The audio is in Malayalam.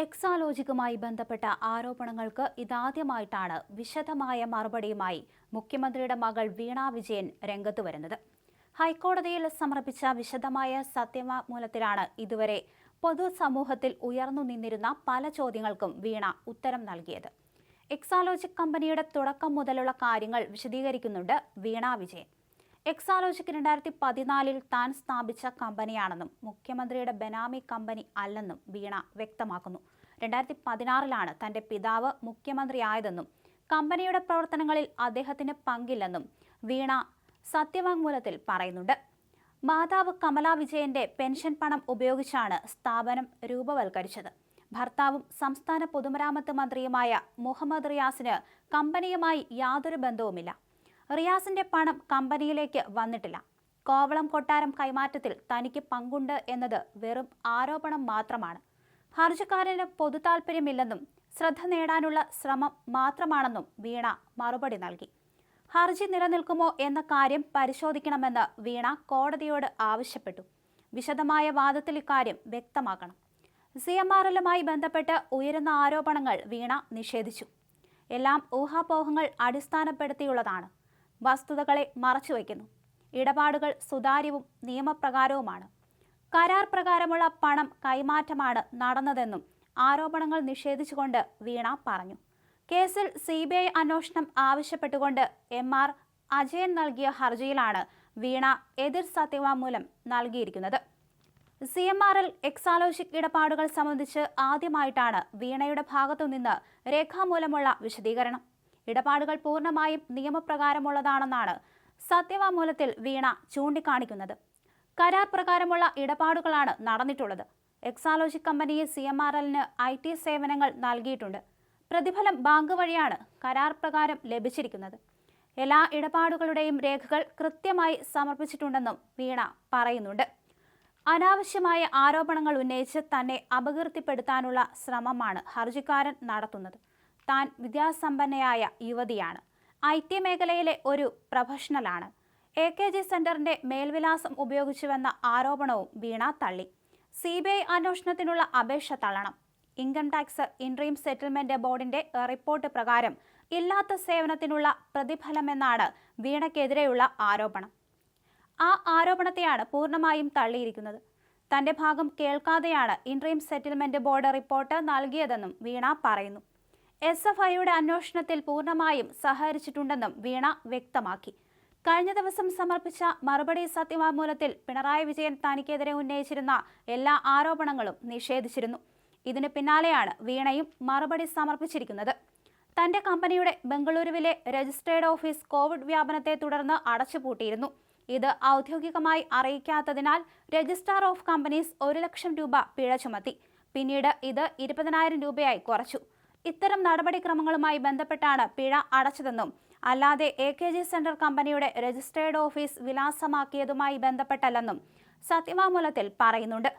എക്സാലോജിക്കുമായി ബന്ധപ്പെട്ട ആരോപണങ്ങൾക്ക് ഇതാദ്യമായിട്ടാണ് വിശദമായ മറുപടിയുമായി മുഖ്യമന്ത്രിയുടെ മകൾ വീണ വിജയൻ രംഗത്തു വരുന്നത്. ഹൈക്കോടതിയിൽ സമർപ്പിച്ച വിശദമായ സത്യവാങ്മൂലത്തിലാണ് ഇതുവരെ പൊതുസമൂഹത്തിൽ ഉയർന്നു നിന്നിരുന്ന പല ചോദ്യങ്ങൾക്കും വീണ ഉത്തരം നൽകിയത്. എക്സാലോജിക് കമ്പനിയുടെ തുടക്കം മുതലുള്ള കാര്യങ്ങൾ വിശദീകരിക്കുന്നുണ്ട് വീണ വിജയൻ. എക്സാലോജിക് 2014 താൻ സ്ഥാപിച്ച കമ്പനിയാണെന്നും മുഖ്യമന്ത്രിയുടെ ബെനാമി കമ്പനി അല്ലെന്നും വീണ വ്യക്തമാക്കുന്നു. 2016 തന്റെ പിതാവ് മുഖ്യമന്ത്രിയായതെന്നും കമ്പനിയുടെ പ്രവർത്തനങ്ങളിൽ അദ്ദേഹത്തിന് പങ്കില്ലെന്നും വീണ സത്യവാങ്മൂലത്തിൽ പറയുന്നുണ്ട്. മാതാവ് കമല വിജയന്റെ പെൻഷൻ പണം ഉപയോഗിച്ചാണ് സ്ഥാപനം രൂപവൽക്കരിച്ചത്. ഭർത്താവും സംസ്ഥാന പൊതുമരാമത്ത് മന്ത്രിയുമായ മുഹമ്മദ് റിയാസിന് കമ്പനിയുമായി യാതൊരു ബന്ധവുമില്ല. റിയാസിന്റെ പണം കമ്പനിയിലേക്ക് വന്നിട്ടില്ല. കോവളം കൊട്ടാരം കൈമാറ്റത്തിൽ തനിക്ക് പങ്കുണ്ട് എന്നത് വെറും ആരോപണം മാത്രമാണ്. ഹർജിക്കാരന് പൊതുതാൽപര്യമില്ലെന്നും ശ്രദ്ധ നേടാനുള്ള ശ്രമം മാത്രമാണെന്നും വീണ മറുപടി നൽകി. ഹർജി നിലനിൽക്കുമോ എന്ന കാര്യം പരിശോധിക്കണമെന്ന് വീണ കോടതിയോട് ആവശ്യപ്പെട്ടു. വിശദമായ വാദത്തിൽ ഇക്കാര്യം വ്യക്തമാക്കണം. CMRLുമായി ബന്ധപ്പെട്ട് ഉയരുന്ന ആരോപണങ്ങൾ വീണ നിഷേധിച്ചു. എല്ലാം ഊഹാപോഹങ്ങൾ അടിസ്ഥാനപ്പെടുത്തിയുള്ളതാണ്. വസ്തുതകളെ മറച്ചുവെക്കുന്നു. ഇടപാടുകൾ സുതാര്യവും നിയമപ്രകാരവുമാണ്. കരാർ പ്രകാരമുള്ള പണം കൈമാറ്റമാണ് നടന്നതെന്നും ആരോപണങ്ങൾ നിഷേധിച്ചുകൊണ്ട് വീണ പറഞ്ഞു. കേസിൽ CBI അന്വേഷണം ആവശ്യപ്പെട്ടുകൊണ്ട് MR അജയൻ നൽകിയ ഹർജിയിലാണ് വീണ എതിർ സത്യവാങ്മൂലം നൽകിയിരിക്കുന്നത്. CMRL എക്സാലോജിക് ഇടപാടുകൾ സംബന്ധിച്ച് ആദ്യമായിട്ടാണ് വീണയുടെ ഭാഗത്തുനിന്ന് രേഖാമൂലമുള്ള വിശദീകരണം. ഇടപാടുകൾ പൂർണ്ണമായും നിയമപ്രകാരമുള്ളതാണെന്നാണ് സത്യവാങ്മൂലത്തിൽ വീണ ചൂണ്ടിക്കാണിക്കുന്നത്. കരാർ പ്രകാരമുള്ള ഇടപാടുകളാണ് നടന്നിട്ടുള്ളത്. എക്സാലോജിക് കമ്പനിയെ CMRLന് IT സേവനങ്ങൾ നൽകിയിട്ടുണ്ട്. പ്രതിഫലം ബാങ്ക് വഴിയാണ് കരാർ പ്രകാരം ലഭിച്ചിരിക്കുന്നത്. എല്ലാ ഇടപാടുകളുടെയും രേഖകൾ കൃത്യമായി സമർപ്പിച്ചിട്ടുണ്ടെന്നും വീണ പറയുന്നുണ്ട്. അനാവശ്യമായ ആരോപണങ്ങൾ ഉന്നയിച്ച് തന്നെ അപകീർത്തിപ്പെടുത്താനുള്ള ശ്രമമാണ് ഹർജിക്കാരൻ നടത്തുന്നത്. താൻ വിദ്യാസമ്പന്നയായ യുവതിയാണ്. IT മേഖലയിലെ ഒരു പ്രൊഫഷണലാണ്. AKG സെന്ററിന്റെ മേൽവിലാസം ഉപയോഗിച്ചുവെന്ന ആരോപണവും വീണ തള്ളി. CBI അന്വേഷണത്തിനുള്ള അപേക്ഷ തള്ളണം. ഇൻകം ടാക്സ് ഇൻട്രീം സെറ്റിൽമെന്റ് ബോർഡിന്റെ റിപ്പോർട്ട് പ്രകാരം ഇല്ലാത്ത സേവനത്തിനുള്ള പ്രതിഫലമെന്നാണ് വീണയ്ക്കെതിരെയുള്ള ആരോപണം. ആ ആരോപണത്തെയാണ് പൂർണ്ണമായും തള്ളിയിരിക്കുന്നത്. തന്റെ ഭാഗം കേൾക്കാതെയാണ് ഇൻട്രീം സെറ്റിൽമെന്റ് ബോർഡ് റിപ്പോർട്ട് നൽകിയതെന്നും വീണ പറയുന്നു. SFIയുടെ അന്വേഷണത്തിൽ പൂർണ്ണമായും സഹകരിച്ചിട്ടുണ്ടെന്നും വീണ വ്യക്തമാക്കി. കഴിഞ്ഞ ദിവസം സമർപ്പിച്ച മറുപടി സത്യവാങ്മൂലത്തിൽ പിണറായി വിജയൻ തനിക്കെതിരെ ഉന്നയിച്ചിരുന്ന എല്ലാ ആരോപണങ്ങളും നിഷേധിച്ചിരുന്നു. ഇതിനു പിന്നാലെയാണ് വീണയും മറുപടി സമർപ്പിച്ചിരിക്കുന്നത്. തന്റെ കമ്പനിയുടെ ബംഗളൂരുവിലെ രജിസ്ട്രേഡ് ഓഫീസ് കോവിഡ് വ്യാപനത്തെ തുടർന്ന് അടച്ചുപൂട്ടിയിരുന്നു. ഇത് ഔദ്യോഗികമായി അറിയിക്കാത്തതിനാൽ രജിസ്ട്രാർ ഓഫ് കമ്പനീസ് 1 ലക്ഷം രൂപ പിഴ ചുമത്തി. പിന്നീട് ഇത് 20,000 രൂപയായി കുറച്ചു. ഇത്തരം നടപടിക്രമങ്ങളുമായി ബന്ധപ്പെട്ടാണ് പിഴ അടച്ചതെന്നും അല്ലാതെ AKG സെന്റർ കമ്പനിയുടെ രജിസ്ട്രേഡ് ഓഫീസ് വിലാസമാക്കിയതുമായി ബന്ധപ്പെട്ടല്ലെന്നും സത്യവാങ്മൂലത്തിൽ പറയുന്നുണ്ട്.